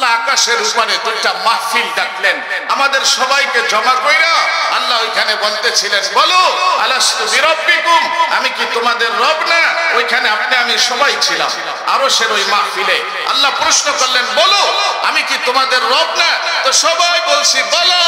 আল্লাহ আকাশের উপরে দুইটা মাহফিল ডাকলেন, আমাদের সবাইকে জমা কইরা আল্লাহ ওইখানে বলতেছিলেন, বলো আলাস্তু বিরাব্বিকুম, আমি কি তোমাদের রব না? ওইখানে আপনি আমি সবাই ছিলাম আরশের ওই মাহফিলে। আল্লাহ প্রশ্ন করলেন, বলো আমি কি তোমাদের রব না? তো সবাই বলছি বলো।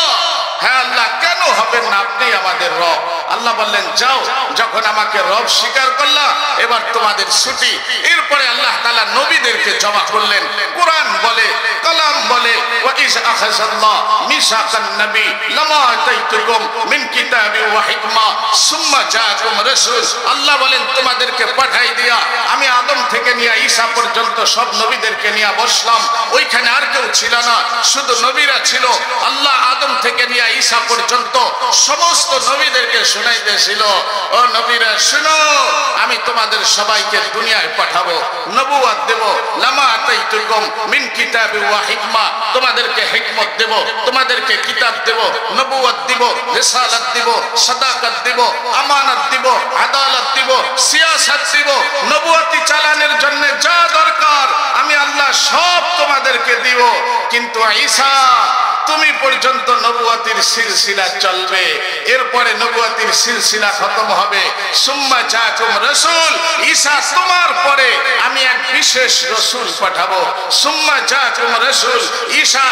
হ্যাঁ আল্লাহ, কেন হবেন না, আপনি আমাদের রব। আল্লাহ বললেন, যাও, যখন আমাকে রব স্বীকার করলা এবার তোমাদের ছুটি। এরপরে আল্লাহ তাআলা নবীদেরকে জমা করলেন। কোরআন বলে, কালাম বলে, ওয়া ইজ আখাযাল্লাহ মিসাকান নবী লামা আতাইতুকুম মিন কিতাবি ওয়া হিকমা সুম্মা জাআকুম রাসূল। আল্লাহ বলেন, তোমাদেরকে পাঠাই দিয়া আমি আদম থেকে নিয়ে ঈসা পর্যন্ত সব নবীদেরকে নিয়ে বসলাম। ওইখানে আর কেউ ছিল না, শুধু নবীরা ছিল। আল্লাহ আদম থেকে নিয়ে ঈসা পর্যন্ত সমস্ত নবীদেরকে শুনাইতেছিল, ও নবীরা শুনো, আমি তোমাদের সবাইকে দুনিয়ায় পাঠাবো, নবুয়ত দেব। লামা আতাইতুকুম মিন কিতাবি ওয়া হিকমা, তোমাদেরকে হিকমত দেব, তোমাদেরকে কিতাব দেব, নবুয়ত দিব, রিসালাত দিব, সাদাকাত দিব, আমানত দিব, আদালত দিব, সিয়াসত দিব। নবুয়তি চালানোর জন্য যা দরকার আমি আল্লাহ সব তোমাদেরকে দিব। কিন্তু ঈসা তুমি পর্যন্ত নবুয়তির সিলসিলা চলবে, এরপরে নবুয়তির সিলসিলা খতম হবে। সুম্মা জাআকুম রাসূল, ঈসা তোমার পরে আমি এক বিশেষ রাসূল পাঠাবো। সুম্মা জাআকুম রাসূল, ঈসা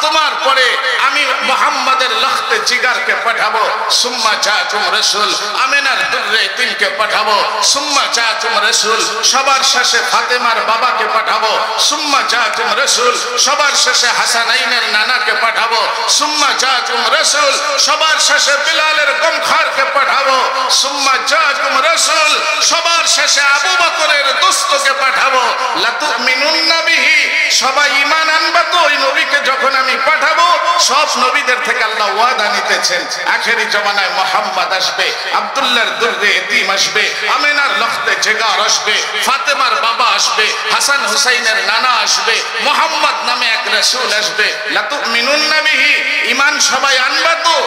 তোমার পরে আমি মুহাম্মাদের লখতে জিগারকে পাঠাবো। সুম্মা জাআকুম রাসূল, আমিনার দুররে তিনকে পাঠাবো। সুম্মা জাআকুম রাসূল, সবার শেষে ফাতেমার বাবাকে পাঠাবো। সুম্মা জাআকুম রাসূল, সবার শেষে হাসানাইনের নানা কে পাঠাবো। সুম্মা জাআকুম রাসূল, সবার শেষে বিলালের গমখারকে পাঠাবো। সুম্মা জাআকুম রাসূল, সবার শেষে আবু বকরের দোস্তকে পাঠাবো। লাতুমিনুন্না বিহি, সবাই ঈমান আনবে তো ওই নবীকে যখন আমি পাঠাবো। সব নবীদের থেকে আল্লাহ ওয়াদা নিতেছেন, আখেরি জামানায় মুহাম্মদ আসবে, আব্দুল্লাহর দুররে এতিম আসবে, আমিনার লখতে জিগার আসবে, ফাতেমার বাবা আসবে, হাসান হুসাইনের নানা আসবে, মুহাম্মদ নামে এক রাসূল আসবে। লাতুমিনুন্না বিহি, ঈমান সবাই আনবে তো?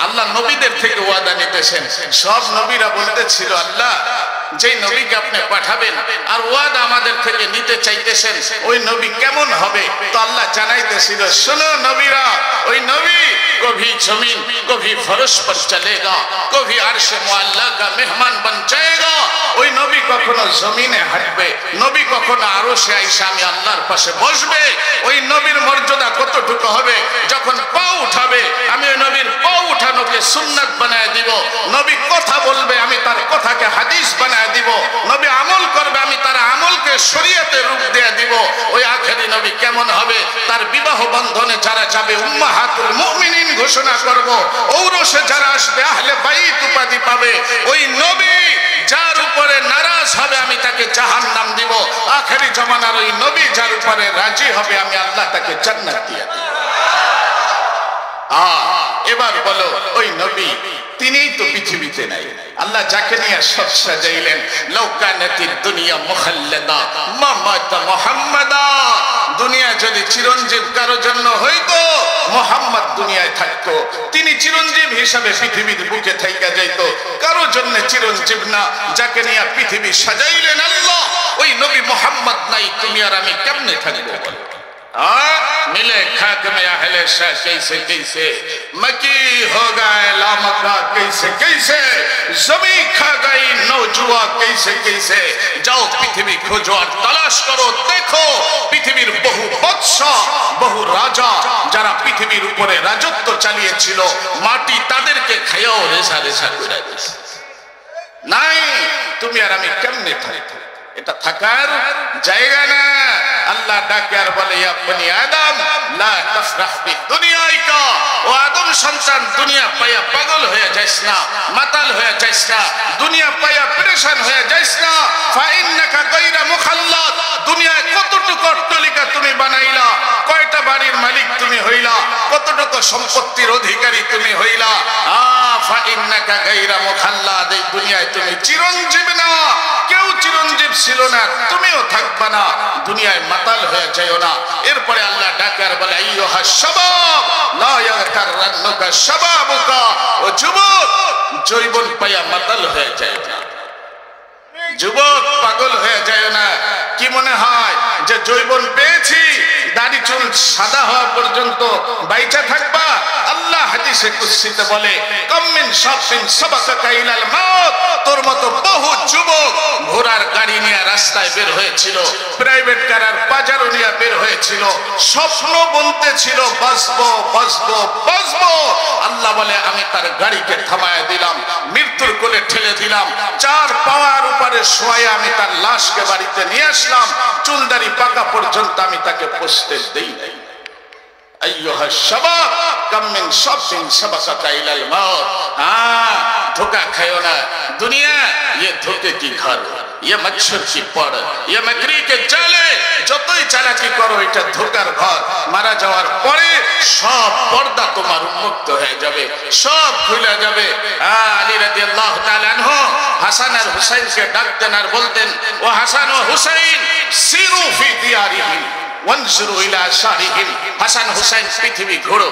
আল্লাহ নবীদের থেকে ওয়াদা নিতেছেন। সব নবীরা বলতেছিল, আল্লাহ যেই নবীকে আপনি পাঠাবেন আর ওয়াদা আমাদের থেকে নিতে চাইতেছেন ওই নবী কেমন হবে? তো আল্লাহ জানাইতেছিল, শোনো নবীরা, ওই নবী কভি জমিন কভি ফরশ পর চলেগা, কভি আরশে মুআল্লা কা মেহমান বন যায়েগা। ওই নবী কখনো জমিনে হাঁটবে, নবী কখনো আরশে আইসা আমি আল্লাহর পাশে বসবে। ওই নবীর মর্যাদা কতটুকু হবে, যখন পা উঠাবে আমি ওই নবীর পা উঠানোকে সুন্নাত বানায় দিব। নবী কথা বলবে আমি তার কথাকে হাদিস বানায় দিব। নবী আমল করবে আমি তার আমলকে শরীয়তের রূপ দিয়ে দিব। ওই আখেরি নবী কেমন হবে? তার বিবাহ বন্ধনে যারা যাবে উম্মাহাতুল মুমিনিন ঘোষণা করব। ঔরসে যারা আসবে আহলে বাইত উপাধি পাবে। ওই নবী যার উপরে নারাজ হবে আমি তাকে জাহান্নাম দিব। আখেরি জামানার ওই নবী যার উপরে রাজি হবে আমি আল্লাহ তাকে জান্নাত দিয়ে দেব। এবার বলো, ওই নবী তিনিই তো পৃথিবীতে নাই। আল্লাহ যাকে নিয়ে সব সাজাইলেন, লাউ কানাতিদ দুনিয়া মুখাল্লাদা মা মাতা মুহাম্মাদা। দুনিয়া যদি চিরঞ্জীব কারো জন্য হইতো মুহাম্মদ দুনিয়ায় থাকতো। তিনি চিরঞ্জীব হিসাবে পৃথিবীর বুকে থাইকা যাইতো, কারো জন্য চিরঞ্জীব না। যাকে নিয়ে পৃথিবী সাজাইলেন আল্লাহ, ওই নবী মুহাম্মদ নাই, তুমি আর আমি কেমনে থাকবো বলো? मिले खाक में अहले शाह कैसे कैसे, मकी हो गए लामका कैसे कैसे, जमी खा गई नौजुआ कैसे कैसे। जाओ पृथ्वी खोजो और तलाश करो, देखो পৃথিবীর বহু বাদশা বহু রাজা যারা পৃথিবীর উপরে রাজত্ব চালিয়েছিল, মাটি তাদেরকে খাইয়াও রেশা রেশা করে দিয়েছে। নাই, তুমি আর আমি কেমনে থাকবো? এটা থাকার জায়গা না। আল্লাহ ডাকে আর বলে, ইয়া বনি আদম লা তাফরাহ বিদুনিয়াইকা, ও আদম সন্তান দুনিয়া পায়া পাগল হয়ে যাইস না, মাতাল হয়ে যাইস না, দুনিয়া পায়া পেরেশান হয়ে যাইস না। ফা ইন্নাকা গায়রা মুখাল্লাদ, দুনিয়ায় কতটুকু অট্টালিকা তুমি বানাইলা, কয়টা বাড়ির মালিক তুমি হইলা, কতটুকু সম্পত্তির অধিকারী তুমি হইলা। ফা ইন্নাকা গায়রা মুখাল্লাদ, এই দুনিয়ায় তুমি চিরঞ্জীব না, কেউ চিরঞ্জীব ছিল না, তুমিও থাকবা না। দুনিয়ায় মাতাল হয়ে যাও না। এরপরে আল্লাহ ডাকার বলে, আইয়ুহা শাবাব লা ইয়াগতাররান্নুকা শাবাবুকা, ও যুবক যৌবন পায়া মাতাল হয়ে যায় না, যুবক পাগল হয়ে যায় না। কি মনে হয় যে যৌবন পেয়েছি, দাড়ি দাড়ি চুল সাদা হওয়া পর্যন্ত বাইচা থাকবা? আল্লাহ হাদিসে কুদসিতে বলে কাম মিন শাবিন সাবাকাকা ইলাল মাউত, তোর মতো বহু যুবক ঘোড়ার গাড়ি নিয়ে রাস্তায় বের হয়েছিল, প্রাইভেট কার আর পাজারো নিয়ে বের হয়েছিল, স্বপ্ন বলতেছিল বাঁচবো বাঁচবো বাঁচবো। আল্লাহ বলে আমি তার গাড়িকে থামায় দিলাম, মৃত্যুর কোলে ঠেলে দিলাম, 4 পাওয়ার উপরে শোয়ায় আমি তার লাশকে বাড়িতে নিয়ে আসলাম, চুলদারি পাকা পর্যন্ত আমি তাকে পুষতে দেই নাই। আইয়ুহা শাবাব কাম মিন শাবিন সাবাকাকা ইলাল মাউত। ধোকা খায়ো না, দুনিয়া ये धोखे की घर, ये मच्छर की पड़, ये मकड़ी के जाले, যতই চালাকি করো এটা ধোকার ঘর। মারা যাওয়ার পরে সব পর্দা তোমার উন্মুক্ত হয়ে যাবে, সব খুলে যাবে। আলী রাদিয়াল্লাহু তাআলা আনহু হাসান আর হুসাইনকে ডাকতেন আর বলতেন, ও হাসান ও হুসাইন সিরু ফি দিয়ারিহিম ওয়ানজুরু ইলা শারিহিম। হাসান হুসাইন পৃথিবী ঘোরো,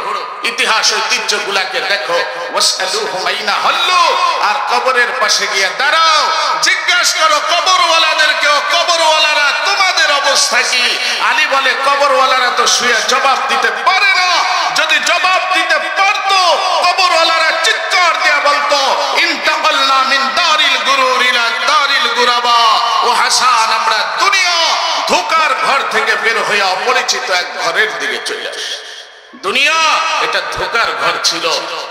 ইতিহাস ঐতিহ্যগুলোকে দেখো, ওয়াসআলুহুম আইনা হাল্লু, আর কবরের পাশে গিয়ে দাঁড়াও, জিজ্ঞাসা করো কবরওয়ালাদেরকে, ও কবরওয়ালারা তোমাদের অবস্থা কি? আলী বলে কবরওয়ালারা তো শুয়ে জবাব দিতে পারে না, যদি জবাব দিতে পারতো কবরওয়ালারা চিৎকার দিয়ে বলতো ইনতাকালনা মিন দারিল গুরুর ইলা দারিল গুরাবা। ও হাসান, আমরা দুনিয়া ধোকার ঘর থেকে বের হয়ে অপরিচিত এক ঘরের দিকে চলে আসি। দুনিয়া এটা ধোকার ঘর ছিল,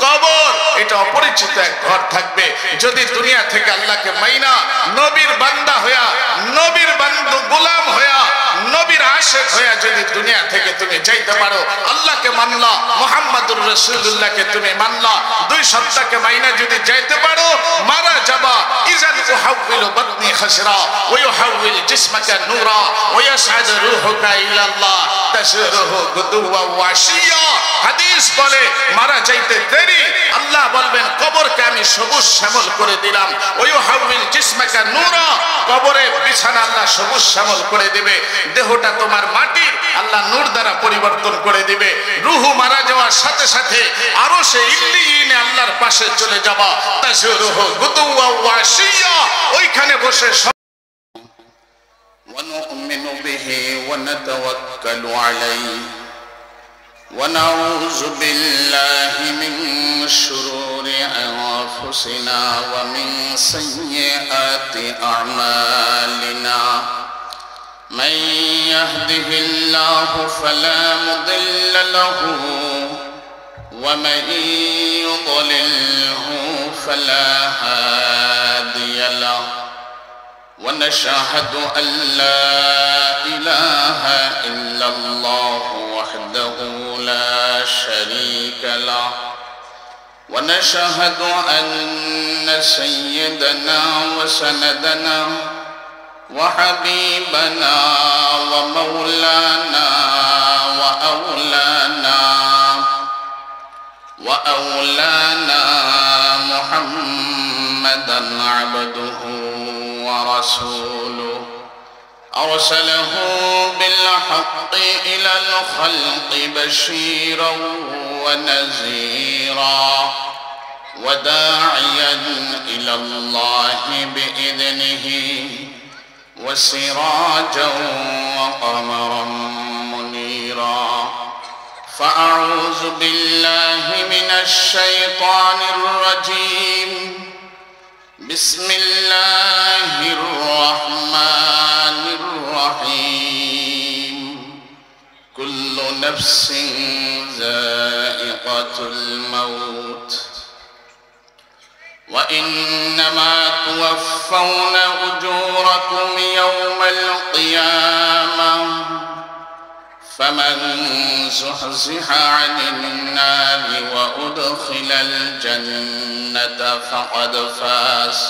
কবর এটা অপরিচিত এক ঘর থাকবে। যদি দুনিয়া থেকে আল্লাহকে মাইনা নবীর বান্দা হইয়া, নবীর বান্দা গোলাম হইয়া, নবীর আশিক হইয়া যদি দুনিয়া থেকে তুমি যাইতে পারো, আল্লাহকে মানলা, মুহাম্মাদুর রাসূলুল্লাহকে তুমি মানলা, 2 সপ্তাহকে মাইনা যদি যাইতে পারো, মারা যাবা। ইজান উহাউবিলু বাতনি খাসরা ওয়া ইউহাউবিল জিসমাকা নূরা ওয়া ইয়াসআদু রূহুকা ইলাল্লাহ তাসরুহু গুদুওয়া ওয়া আশিয়া। হাদিস বলে মারা যাইতে দেরি আল্লাহ বলবেন কবরকে আমি সবুজ শ্যামল করে দিলাম। ওয়া ইউহাউবিল জিসমাকা নূরা, কবরে বিছানা আল্লাহ সবুজ শ্যামল করে দিবে, দেহটা তোমার মাটির আল্লাহ নূর দ্বারা পরিবর্তন করে দিবে। রূহু মারা যাওয়ার সাথে সাথে আরশে ইল্লিয়িনে আল্লাহর পাশে চলে যাবা, তাসরুহু গুদুওয়া ওয়া আশিয়া, ওইখানে বসে ونؤمن به ونتوكل عليه ونعوذ بالله من شرور أنفسنا ومن سيئات أعمالنا من يهده الله فلا مضل له ومن يضلله فلا هادي له ونشهد أن لا إله إلا الله وحده لا شريك له ونشهد أن سيدنا وسندنا وحبيبنا ومولانا وأولانا محمدا عبده ورسوله أرسله بالحق إلى الخلق بشيرا ونذيرا وداعيا إلى الله بإذنه وسراجا وقمرا منيرا فأعوذ بالله من الشيطان الرجيم بسم الله الرحمن الرحيم كل نفس ذائقة الموت وإنما توفون أجوركم يوم القيامة فمن زحزح عن النار وأدخل الجنة فقد فاز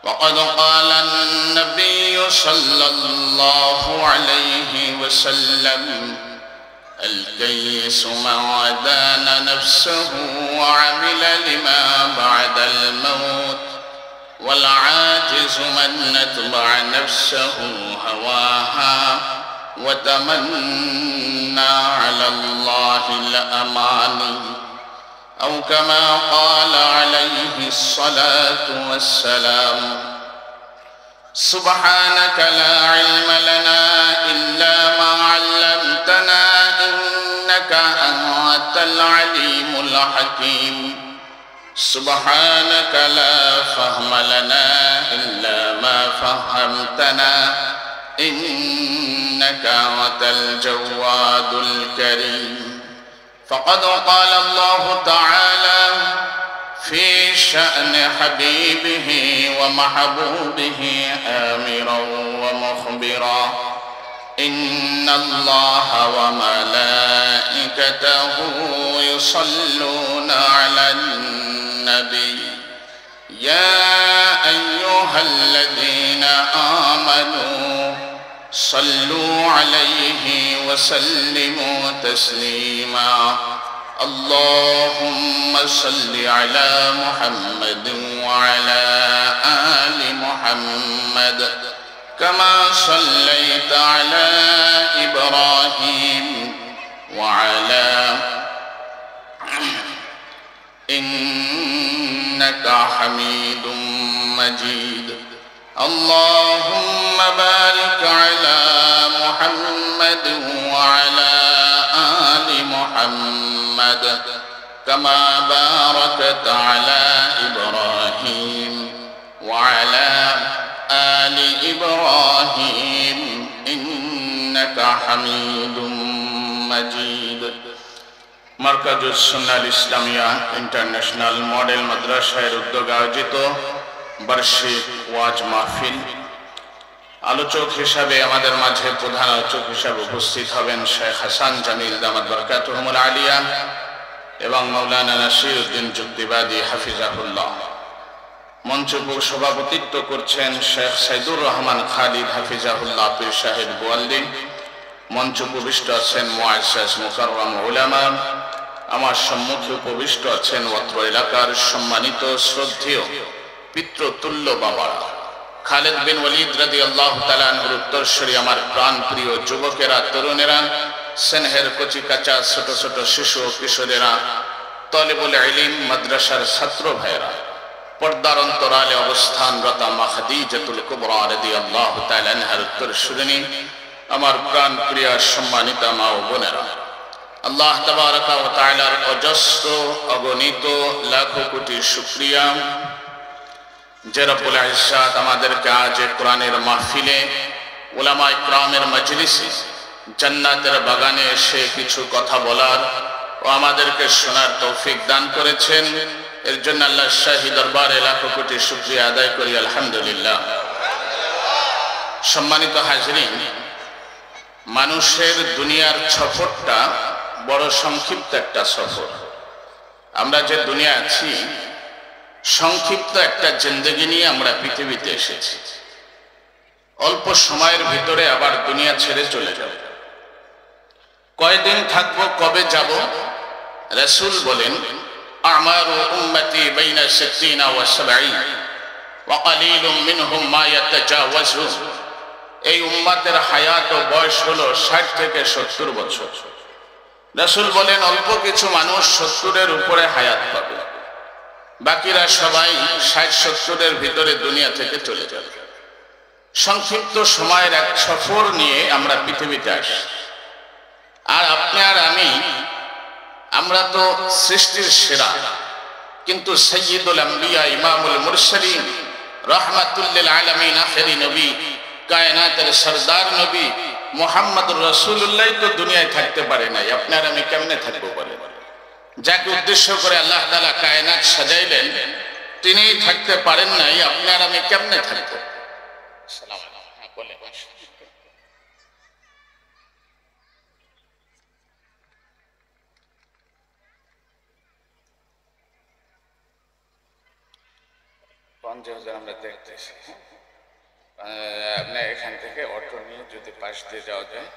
وقد قال النبي صلى الله عليه وسلم الكيس من ودان نفسه وعمل لما بعد الموت والعاجز من اتبع نفسه هواها وتمنى على الله الأماني أو كما قال عليه الصلاة والسلام سبحانك لا علم لنا إلا ما علمتنا العليم الحكيم سبحانك لا فهم لنا إلا ما فهمتنا إنك أنت الجواد الكريم فقد قال الله تعالى في شأن حبيبه ومحبوبه آمرا ومخبرا إن الله وملائكته يصلون على النبي يا أيها الذين آمنوا صلوا عليه وسلموا تسليما اللهم صل على محمد وعلى آل محمد كما صليت على إبراهيم وعلى إنك حميد مجيد اللهم بارك على محمد وعلى آل محمد كما باركت على إبراهيم وعلى آل إبراهيم إنك حميد مجيد মার্কাজুস সুন্নাহ ইসলামিয়া ইন্টারন্যাশনাল মডেল মাদ্রাসার উদ্যোগে আয়োজিত বার্ষিক ওয়াজ মাহফিল আলোচক হিসাবে আমাদের মাঝে প্রধান আলোচক হিসাবে উপস্থিত হবেন শেখ হাসান জামিল দামাত বরকাতুহুল আলিয়া এবং মাওলানা নাসিরউদ্দিন যুক্তিবাদী হাফিজাহুল্লাহ। মঞ্চে সভাপতিত্ব করছেন শেখ সাইদুর রহমান খালিদ হাফিজাহুল্লাহ পীর সাহেব গোয়ালদি। মঞ্চ উপবিষ্ট আছেন মুআজ্জাজ মুকাররম উলামা। আমার সম্মুখে উপবিষ্ট আছেন অত্র এলাকার সম্মানিত শ্রদ্ধেয় পিতৃতুল্য বাবারা, খালেদ বিন ওয়ালিদ রাদিয়াল্লাহু তাআলা আনহুর উত্তরসূরি আমার প্রাণ প্রিয় যুবকেরা, তরুণেরা, স্নেহের কচি কাঁচা ছোট ছোট শিশু ও কিশোরেরা, তালিবুল ইলম মাদ্রাসার ছাত্র ভাইয়েরা, পর্দার অন্তরালে অবস্থানরত মা খাদিজাতুল কুবরা রাদিয়াল্লাহু তাআলা আনহার উত্তরসূরিণী আমার প্রাণ প্রিয় সম্মানিতা মা ও বোনেরা, আল্লাহ তাবারাকা ওয়া তাআলার অজস্র অগণিত লাখো কোটি শুকরিয়া যে রব্বুল ইজ্জাত আমাদেরকে আজ কোরআনের মাহফিলে উলামা ইকরামের মজলিসে জান্নাতের বাগানে এসে কিছু কথা বলার ও আমাদেরকে শোনার তৌফিক দান করেছেন। এর জন্য আল্লাহর শাহী দরবারে লাখো কোটি শুকরিয়া আদায় করি আলহামদুলিল্লাহ। সম্মানিত হাজরিন, মানুষের দুনিয়ার সফরটা বড় সংক্ষিপ্ত একটা সফর। আমরা যে দুনিয়া আছি সংক্ষিপ্ত একটা জিন্দেগি নিয়ে আমরা পৃথিবীতে এসেছি। অল্প সময়ের ভিতরে আবার দুনিয়া ছেড়ে চলে যাব। কয়দিন থাকবো, কবে যাব? রাসূল বলেন, আমারু উম্মতি বাইনা 60 ওয়া 70 ওয়া কালিলুম মিনহুম মা ইয়াতাজাওয়াজু। এই উম্মতের হায়াত ও বয়স হলো 60 থেকে 70 বছর। রাসূল বলেন অল্প কিছু মানুষ 70-এর উপরে হায়াত পাবে, বাকিরা সবাই 60-70-এর ভিতরে দুনিয়া থেকে চলে যাবে। সংক্ষিপ্ত সময়ের এক সফর নিয়ে আমরা পৃথিবীতে আসি। আর আপনি আর আমি, আমরা তো সৃষ্টির সেরা, কিন্তু সাইয়্যিদুল আম্বিয়া ইমামুল মুরসালিন রাহমাতুল লিল আলামিন আখিরি নবী, কায়নাতের সরদার নবী মুহাম্মদুর রাসূলুল্লাহ তো দুনিয়ায় থাকতে পারে নাই। আপনার আমি কেমনে থাকবো বলেন? যাকে উদ্দেশ্য করে আল্লাহ তাআলা কায়নাত সাজাইলেন তিনি থাকতে পারেন নাই, আপনার আমি কেমনে থাকবো? আসসালামু আলাইকুম। বলে আমরা দেখতেছি আপনার এখান থেকে অটো নিয়ে যদি পাশ দিয়ে যাওয়া যায়,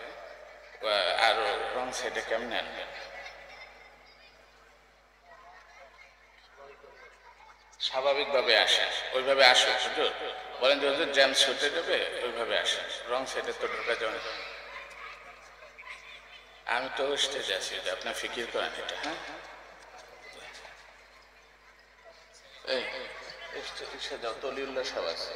আর রং সাইডে কেমনে আনবেন? স্বাভাবিকভাবে আসে, ওইভাবে আসো হুজুর। বলেন যে হুজুর জ্যাম ছুটে যাবে, ওইভাবে আসে। রং সাইডে তো ঢোকা যাবে না। আমি তো স্টেজে আছি, আপনার ফিকির করেন এটা। হ্যাঁ, স্টেজে যাও। তো অলিউল্লাহ সাহেব আছে,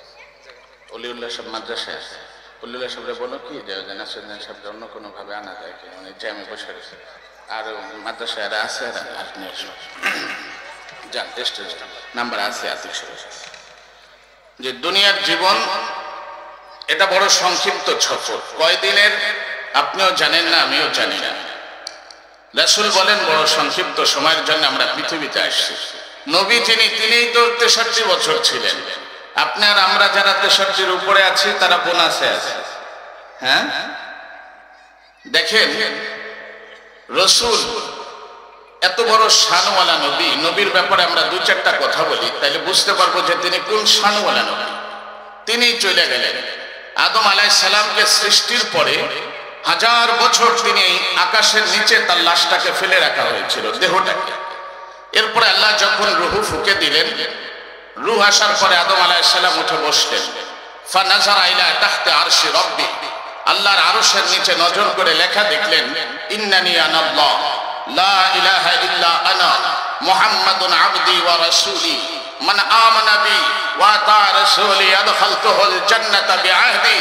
অলিউল্লাহ সাহেব মাদ্রাসায় আছে। অলিউল্লাহ সাহেবরা বলো কি যে নাসিরুদ্দিন সাহেবকে অন্য কোনো ভাবে আনা যায় কি, মানে জ্যামে বসে রয়েছে। আর মাদ্রাসায় আছে আপনি যান টেস্টের নাম্বার আছে যে দুনিয়ার জীবন এটা বড় সংক্ষিপ্ত সফর, কয়দিনের আপনিও জানেন না, আমিও জানি না। রাসূল বলেন বড় সংক্ষিপ্ত সময়ের জন্য আমরা পৃথিবীতে আসছি। নবী তিনিই তো 63 বছর ছিলেন। আপনার আমরা যারা 63-র উপরে আছি তারা বোনাসে আছে। হ্যাঁ, দেখেন রাসূল এত বড় শানওয়ালা নবী, নবীর ব্যাপারে আমরা দু চারটা কথা বলি তাইলে বুঝতে পারবো যে তিনি কোন শানওয়ালা নবী। তিনি চলে গেলেন আদম আলাইহিস সালামকে সৃষ্টির পরে 1000 বছর তিনি আকাশের নিচে তার লাশটাকে ফেলে রাখা হয়েছিল, দেহটাকে। এরপরে আল্লাহ যখন রূহ ফুঁকে দিলেন, রূহ আসার পরে আদম আলাইহিস সালাম উঠে বসলেন। ফানাজারা ইলা তাহতে আরশি রাব্বি, আল্লাহর আরশের নিচে নজর করে লেখা দেখলেন ইন্নানি আনাল্লাহ লা ইলাহা ইল্লা আনা মুহাম্মাদুন আবদি ওয়া রাসূলি মান আমানা বি ওয়া আতা রাসূলি আদখালতুহুল জান্নাতা বিআহদি।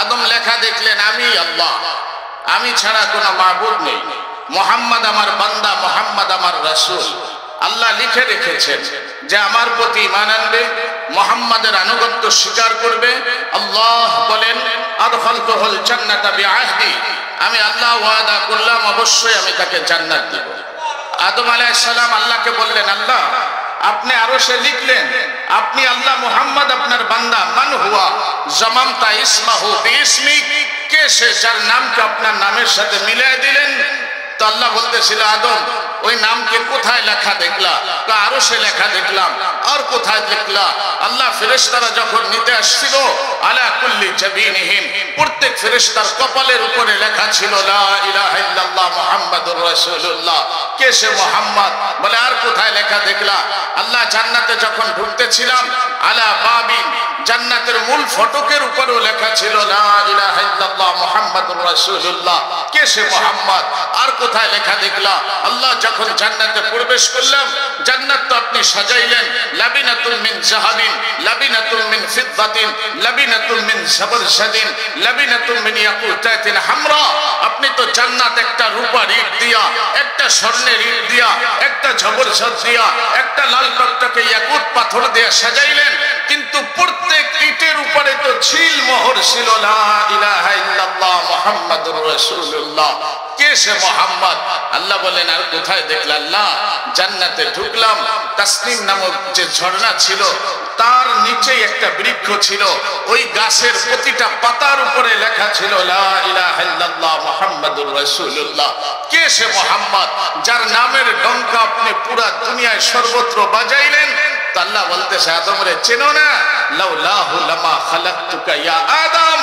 আদম লেখা দেখলেন আমি আল্লাহ, আমি ছাড়া কোনো মাবুদ নেই, মুহাম্মদ আমার বান্দা, মুহাম্মদ আমার রাসূল। আল্লাহ লিখে রেখেছেন যে আমার প্রতি ঈমান আনবে, মুহাম্মাদের আনুগত্য স্বীকার করবে। আল্লাহ বলেন আদখালতুহুল জান্নাতা বিআহদি, আমি আল্লাহ ওয়াদা করলাম অবশ্যই আমি তাকে জান্নাত দেব। আদম আলাইহিস সালাম আল্লাহকে বললেন আল্লাহ আপনি আরশে লিখলেন আপনি আল্লাহ, মুহাম্মদ আপনার বান্দা। মান হুয়া জামামতা ইসমাহু বিইসমিক, কে সে যার নামকে আপনার নামের সাথে মিলিয়ে দিলেন? তো আল্লাহ বলতেছিল আদম ওই নামকে কোথায় লেখা দেখলা? আরশে লেখা দেখলাম। আর কোথায় দেখলা? আল্লাহ ফেরেশতারা যখন নিতে আসছিল আলা কুল্লি জাবিনিহিম, প্রত্যেক ফেরেশতার কপালের উপরে লেখা ছিল লা ইলাহা ইল্লাল্লাহ মুহাম্মাদুর রাসূলুল্লাহ। কে সে মুহাম্মদ? বলে আর কোথায় লেখা দেখলা? আল্লাহ জান্নাতে যখন ঢুকতেছিলাম আলা বাবিন, জান্নাতের মূল ফটকের উপরেও লেখা ছিল লা ইলাহা ইল্লাল্লাহ মুহাম্মাদুর রাসূলুল্লাহ। কে সে মুহাম্মদ? আর কোথায় লেখা দেখলা? আল্লাহ যখন জান্নাতে প্রবেশ করলাম, জান্নাত তো আপনি সাজাইলেন লাবিনাতুন মিন যাহাবিন, লাবিনাতুন মিন ফিদ্দাতিন, লাবিনাতুন মিন জাবরজাদিন, লাবিনাতুন মিন ইয়াকুতাতিন হামরা। আপনি তো জান্নাত একটা রূপার ইট দিয়া, একটা স্বর্ণের ইট দিয়া, একটা জবরজদ দিয়া, একটা লাল টকটকে ইয়াকুত পাথর দিয়ে সাজাইলেন, কিন্তু প্রত্যেক ইটের উপরে তো ছিল মোহর ছিল লা ইলাহা ইল্লাল্লাহ মুহাম্মাদুর রাসূলুল্লাহ। কে সে মুহাম্মদ? আল্লাহ বলেন আর কোথায় দেখলা? আল্লাহ জান্নাতে ঢুকলাম, তাসনিম নামক যে ঝর্ণা ছিল তার নিচে একটা বৃক্ষ ছিল, ওই গাছের প্রতিটা পাতার উপরে লেখা ছিল লা ইলাহা ইল্লাল্লাহ মুহাম্মাদুর রাসূলুল্লাহ। কে সে মুহাম্মদ যার নামের ডঙ্কা আপনি পুরা দুনিয়ায় সর্বত্র বাজাইলেন? তো আল্লাহ বলতেছে আদম রে চেনো না? লাউলাহু লামা খালাকতুকা ইয়া আদম,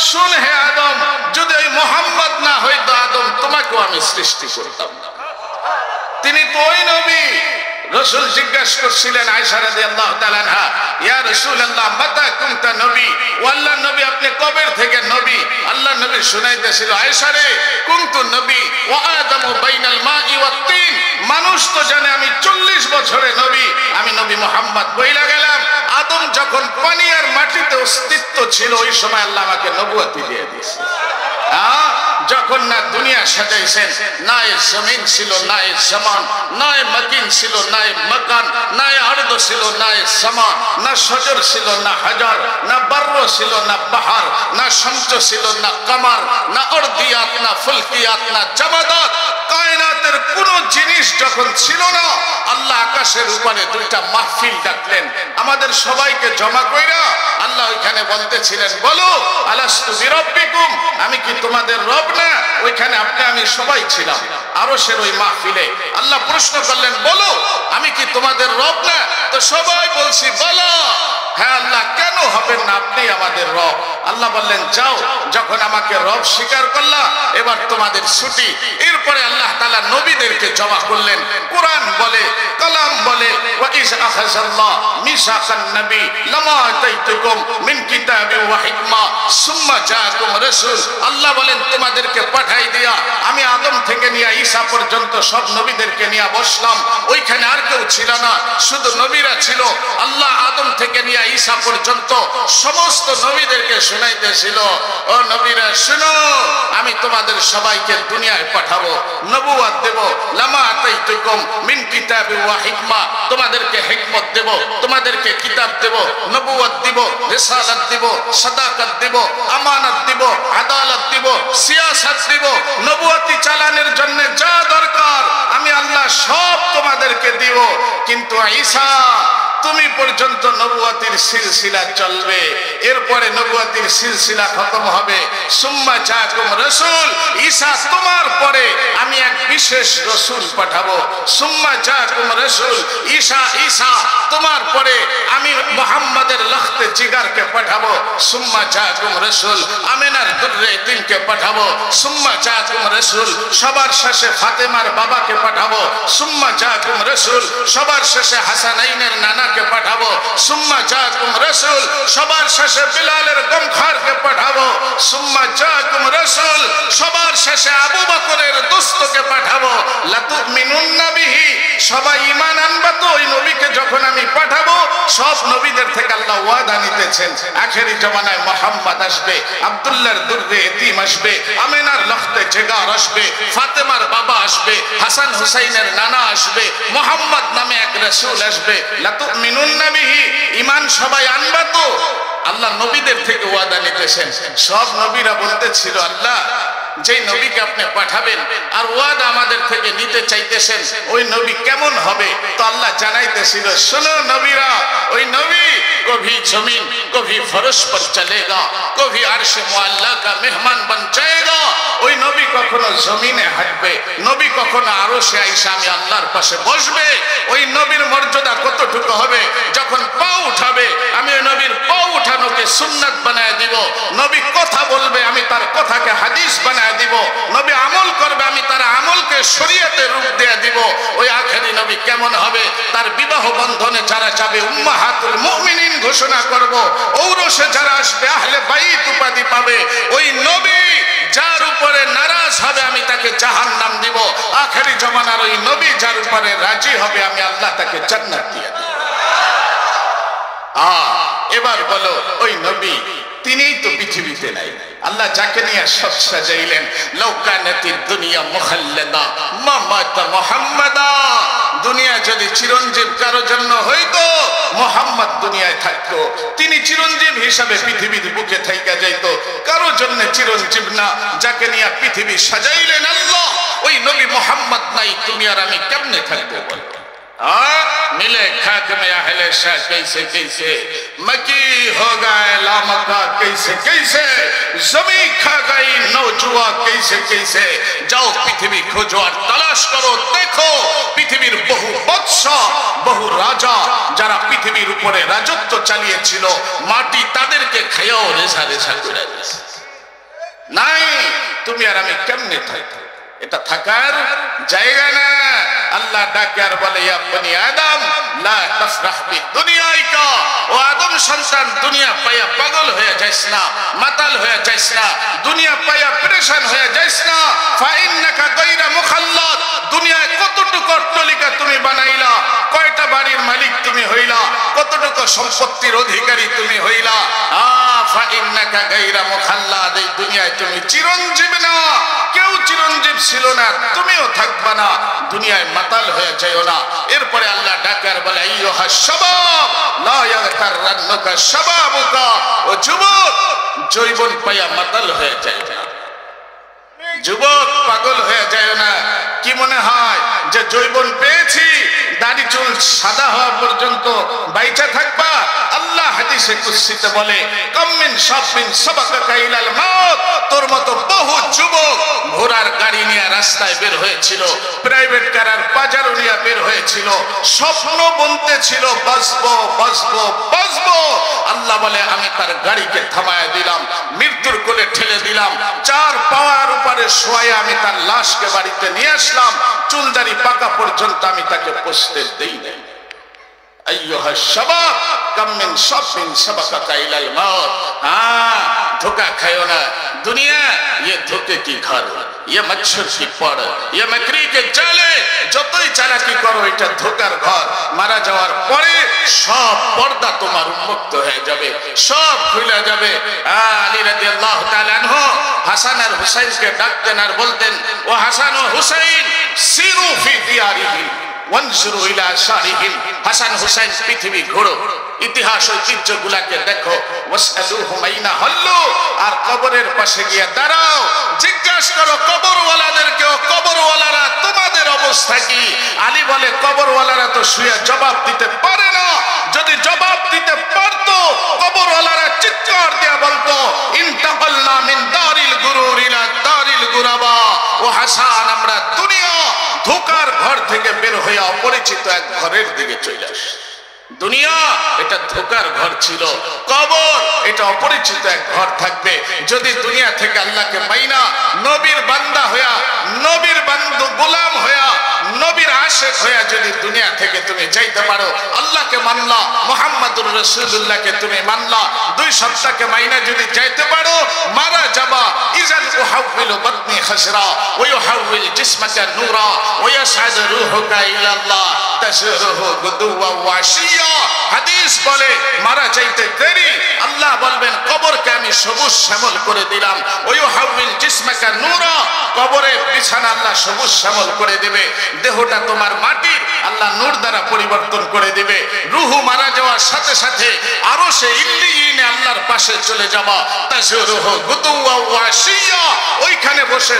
শুন হে আদম, যদি ওই মুহাম্মদ না হইতো আদম তোমাকেও আমি সৃষ্টি করতাম না। তিনি তো ওই নবী। রাসূল জিজ্ঞাসা করছিলেন আয়েশা রাদিয়াল্লাহু তাআলা আনহা, ইয়া রাসূলুল্লাহ মাতা কুনতা নবী, ও আল্লাহর নবী আপনি কবে থেকে নবী? আল্লাহর নবী শুনাইতেছিল আয়েশা রে কুনতু নবী ওয়া আদামু বাইনাল মাই ওয়াত তিন, মানুষ তো জানে আমি 40 বছরে নবী, আমি নবী মুহাম্মদ বইলা গেলাম। আদম যখন পানি আর মাটিতে অস্তিত্ব ছিল ওই সময় আল্লাহ আমাকে নবুয়তি দিয়ে দিয়েছে। যখন না দুনিয়া সাজাইছেন, না এর জমিন ছিল, না এর সমান, না এর মকিন ছিল, না এর মকান, না এর আরদ ছিল, না এর সমা, না সজর ছিল, না হাজার, না বার্র ছিল, না বাহার, না শামস ছিল, না কামার, না অর্দিয়াত, না ফুলকিয়াত, না জামাদাত। কায়নাতের কোন জিনিস যখন ছিল না, আল্লাহ আকাশের উপরে দুইটা মাহফিল ডাকলেন আমাদের সবাইকে জমা কইরা। আল্লাহ ওইখানে বলতেছিলেন বলো আলাস্তু বিরাব্বিকুম, আমি কি তোমাদের রব না? ওইখানে আপনি আমি সবাই ছিলাম আরশের ওই মাহফিলে। আল্লাহ প্রশ্ন করলেন বলো আমি কি তোমাদের রব না? তো সবাই বলছি বলো। হ্যাঁ আল্লাহ কেন হবেন না, আপনি আমাদের রব। আল্লাহ বললেন যাও, যখন আমাকে রব স্বীকার করলা এবার তোমাদের ছুটি। এরপরে আল্লাহ তাআলা নবীদেরকে জমা করলেন। কোরআন বলে, কালাম বলে, ওয়া ইজ আখাযাল্লাহ মিসাকান নবী লামা আতাইতুকুম মিন কিতাবি ওয়া হিকমা সুম্মা জাআকুম রাসূল। আল্লাহ বলেন তোমাদেরকে পাঠাই দিয়া আমি আদম থেকে নিয়ে ঈসা পর্যন্ত সব নবীদেরকে নিয়ে বসলাম, ওইখানে আর কেউ ছিল না, শুধু নবীরা ছিল। আল্লাহ আদম থেকে নিয়ে ঈসা পর্যন্ত সমস্ত নবীদেরকে শুনাইতেছিল, ও নবীরা শুনো, আমি তোমাদের সবাইকে দুনিয়ায় পাঠাবো, নবুয়ত দেব, লামা আতাইতুকুম মিন কিতাবি ওয়া হিকমা, তোমাদেরকে হিকমত দেব, তোমাদেরকে কিতাব দেব, নবুয়ত দিব, রিসালাত দিব, সাদাকাত দিব, আমানত দিব, আদালত দিব, সিয়াসত দিব, নবুয়তি চালানোর জন্য যা দরকার আমি আল্লাহ সব তোমাদেরকে দিব। কিন্তু ঈসা তুমি পর্যন্ত নবুয়তির সিলসিলা চলবে, এরপরে নবুয়তির সিলসিলা খতম হবে। সুম্মা জাকুম রাসূল, ঈসা তোমার পরে আমি এক বিশেষ রাসূল পাঠাবো। সুম্মা জাকুম রাসূল, ঈসা তোমার পরে আমি মুহাম্মাদের লখতে জিগারকে পাঠাবো। সুম্মা জাকুম রাসূল, আমিনার দুররে তিনকে পাঠাবো। সুম্মা জাকুম রাসূল, সবার শেষে ফাতেমার বাবাকে পাঠাবো। সুম্মা জাকুম রাসূল, সবার শেষে হাসানাইনের নানাকে পাঠাবো। সুম্মা জাকুম রাসূল, সবার শেষে বিলালের গমখারকে পাঠাবো। সুম্মা জাকুম রাসূল, সবার শেষে আবু বকরের দোস্তকে পাঠাবো। লাতুমিনুন্না বিহি, সবাই ঈমান আনবা তো ওই নবীকে যখন আমি পাঠাবো। সব নবীদের থেকে আল্লাহ ওয়াদা নিতেছেন, আখেরি জামানায় মুহাম্মদ আসবে, আব্দুল্লাহর দুররে এতিম আসবে, আমিনার লখতে জিগার আসবে, ফাতেমার বাবা আসবে, হাসান হুসাইনের নানা আসবে, মুহাম্মদ নামে এক রাসূল আসবে। লাতুমিনুন্না বিহি, ঈমান সবাই আনবা তো? আল্লাহ নবীদের থেকে ওয়াদা নিতেছেন। সব নবীরা বলতেছিল, আল্লাহ যেই নবীকে আপনি পাঠাবেন আর ওয়াদা আমাদের থেকে নিতে চাইতেছেন, ওই নবী কেমন হবে? তো আল্লাহ জানাইতেছিল, শোনো নবীরা, ওই নবী কভি জমিন কভি ফরশ পর চলেগা, কভি আরশে মুআল্লা কা মেহমান বন যায়েগা। ওই নবী কখনো জমিনে হাঁটবে, নবী কখনো আরশে আইসা আমি আল্লাহর পাশে বসবে। ওই নবীর মর্যাদা কতটুকু হবে? যখন পা উঠাবে আমি ওই নবীর পা উঠানোকে সুন্নাত বানায় দিব। নবী কথা বলবে আমি তার কথাকে হাদিস বানায় দিব। নবী আমল করবে আমি তার আমলকে শরীয়তে রূপ দিয়ে দিব। ওই আখেরি নবী কেমন হবে? তার বিবাহ বন্ধনে যারা যাবে উম্মাহাতুল মুমিনিন ঘোষণা করব। ঔরসে যারা আসবে আহলে বাইত উপাধি পাবে। ওই নবী যার উপরে নারাজ হবে আমি তাকে জাহান্নাম দিব। আখেরি জামানার ওই নবী যার উপরে রাজি হবে আমি আল্লাহ তাকে জান্নাত দিয়ে দেব। এবার বলো, ওই নবী তিনিই তো পৃথিবীতে নাই। আল্লাহ যাকে নিয়ে সব সাজাইলেন, লাউ কানাতিদ দুনিয়া মুখাল্লাদা মা মাতা মুহাম্মাদা, দুনিয়া যদি চিরঞ্জীব কারো জন্য হইতো মুহাম্মদ দুনিয়ায় থাকতো। তিনি চিরঞ্জীব হিসাবে পৃথিবীর বুকে থাইকা যাইতো, কারো জন্য চিরঞ্জীব না। যাকে নিয়ে পৃথিবী সাজাইলেন আল্লাহ, ওই নবী মুহাম্মদ নাই, তুমি আর আমি কেমনে থাকবো বল? मिले खाक में अहले शाह कैसे कैसे, मकी हो गए लामका कैसे कैसे, जमी खा गई नौजुआ कैसे कैसे। जाओ पृथ्वी खोजो और तलाश करो, देखो পৃথিবীর বহু বাদশা বহু রাজা যারা পৃথিবীর উপরে রাজত্ব চালিয়েছিল, মাটি তাদেরকে খাইয়াও রেশা রেশা করে দিয়েছে। নাই, তুমি আর আমি কেমনে থাকবো? এটা থাকার জায়গা না। আল্লাহ ডাকে আর বলে, ইয়া বনি আদম লা তাফরাহ বিদুনিয়াইকা, ও আদম সন্তান দুনিয়া পায়া পাগল হয়ে যাইস না, মাতাল হয়ে যাইস না, দুনিয়া পায়া পরেশান হয়ে যাইস না। ফা ইন্নাকা গায়রা মুখাল্লাদ, দুনিয়ায় কতটুকু অট্টালিকা তুমি বানাইলা, কয়টা বাড়ির মালিক তুমি হইলা, কতটুকু সম্পত্তির অধিকারী তুমি হইলা। ফা ইন্নাকা গায়রা মুখাল্লাদ, এই দুনিয়ায় তুমি চিরঞ্জীব না, কেউ চিরঞ্জীব ছিল না, তুমিও থাকবা না। দুনিয়ায় মাতাল হয়ে যাও না। এরপরে আল্লাহ ডাকার বলে, আইয়ুহা শাবাব লা ইয়াগতাররান্নাকা শাবাবুকা, ও যুবক যৌবন পায়া মাতাল হয়ে যায় না, যুবক পাগল হয়ে যায় না। কি মনে হয় যে যৌবন পেয়েছি, দাড়ি চুল সাদা হওয়া পর্যন্ত বাইচা থাকবা? আল্লাহ হাদিসে কুদসিতে বলে, কাম মিন শাবিন সাবাকা ইলাল মাউত, তোর মতো বহু যুবক ঘোড়ার গাড়ি নিয়ে রাস্তায় বের হয়েছিল, প্রাইভেট কার আর পাজারো নিয়ে বের হয়েছিল, স্বপ্ন বুনতে ছিল বাঁচবো বাঁচবো বাঁচবো। আল্লাহ বলে, আমি তার গাড়িকে থামায় দিলাম, মৃত্যুর কোলে ঠেলে দিলাম, চার পাওয়ার উপরে শোয়া আমি তার লাশকে বাড়িতে নিয়ে আসলাম, চুলদারি পাকা পর্যন্ত আমি তাকে পোষতে দেই নাই। আইয়ুহা শাবাব কাম মিন শাবিন সাবাকা ইলাল মাউত। ধোঁকা খায়ো না, দুনিয়া ये धोखे की घर, ये मच्छर की पड़, ये मकड़ी के जाले, যতই চালাকি করো এটা ধোকার ঘর। মারা যাওয়ার পরে সব পর্দা তোমার উন্মুক্ত হয়ে যাবে, সব খুলে যাবে। আলী রাদিয়াল্লাহু তাআলা আনহু হাসান আর হুসাইনকে ডাকতেন আর বলতেন, ও হাসান ও হুসাইন সিরু ফি দিয়ারিহিম ওয়ানজুরু ইলা শারিহিম। হাসান হুসাইন পৃথিবী ঘোরো, ইতিহাস ঐতিহ্যগুলাকে দেখো। ওয়াসআলুহুম আইনা হাল্লু, আর কবরের পাশে গিয়ে দাঁড়াও, জিজ্ঞাসা করো কবরওয়ালাদেরকে, ও কবরওয়ালারা তোমাদের অবস্থা কি? আলী বলে, কবরওয়ালারা তো শুয়ে জবাব দিতে পারে না, যদি জবাব দিতে পারতো কবরওয়ালারা চিৎকার দিয়ে বলতো, ইনতাকালনা মিন দারিল গুরুর ইলা দারিল গুরাবা। ও হাসান, আমরা দুনিয়া ধোকার ঘর থেকে বের হয়ে অপরিচিত এক ঘরের দিকে চলে আসি। দুনিয়া এটা ধোকার ঘর ছিল, কবর এটা অপরিচিত এক ঘর থাকবে। যদি দুনিয়া থেকে আল্লাহকে মাইনা নবীর বান্দা হইয়া, নবীর বান্দু গোলাম হইয়া, নবীর আশিক হইয়া যদি দুনিয়া থেকে তুমি যাইতে পারো, আল্লাহকে মানলা, মুহাম্মাদুর রাসূলুল্লাহকে তুমি মানলা, 2 সপ্তাহকে মাইনা যদি যাইতে পারো, মারা যাবা। ইজান উহাউবিলু বাতনি খাসরা ওয়া ইউহাউবিল জিসমাকা নূরা ওয়া ইয়াসআদু রূহুকা ইলাল্লাহ তাসরুহু গুদুওয়া ওয়া আশিয়া। হাদিস বলে মারা যাইতে দেরি আল্লাহ বলবেন কবরকে আমি সবুজ শ্যামল করে দিলাম। ওয়া ইউহাউবিল জিসমাকা নূরা, কবরে বিছানা আল্লাহ সবুজ শ্যামল করে দেবে। দেহটা তোমার মাটির, আল্লাহ নূর দ্বারা পরিবর্তন করে দিবে। রূহ মারা যাওয়ার সাথে সাথে আরো সে ইল্লিয়িনে আল্লাহর পাশে চলে যাবা। তাসরুহু গুদুওয়া ওয়া আশিয়া, ওইখানে বসে